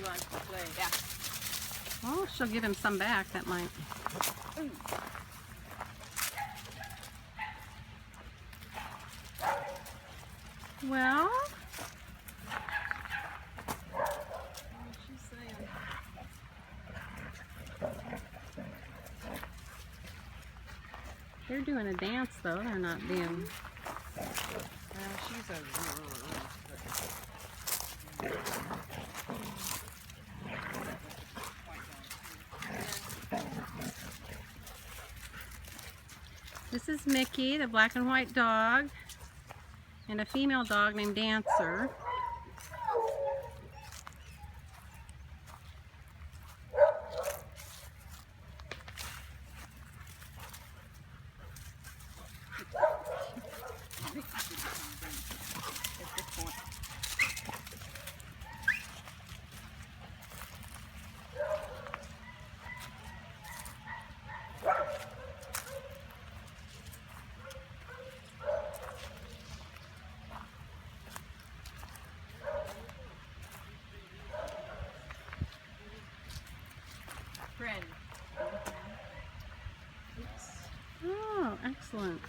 Mickey wants to play. Yeah. Oh, she'll give him some back. That might. Ooh. Well, What's she saying? they're doing a dance though. They're not being. She's a. This is Mickey, the black and white dog, and a female dog named Dancer. Friend. Oh, excellent.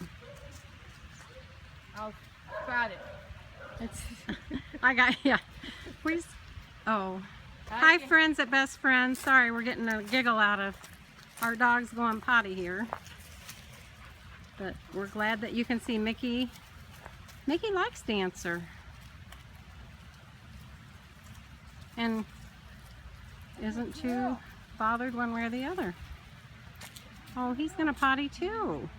I'll got it. It's. I got yeah. Please. Oh. Hi, friends at Best Friends. Sorry, we're getting a giggle out of our dogs going potty here. But we're glad that you can see Mickey. Mickey likes Dancer. And isn't too bothered one way or the other. Oh, he's gonna potty too.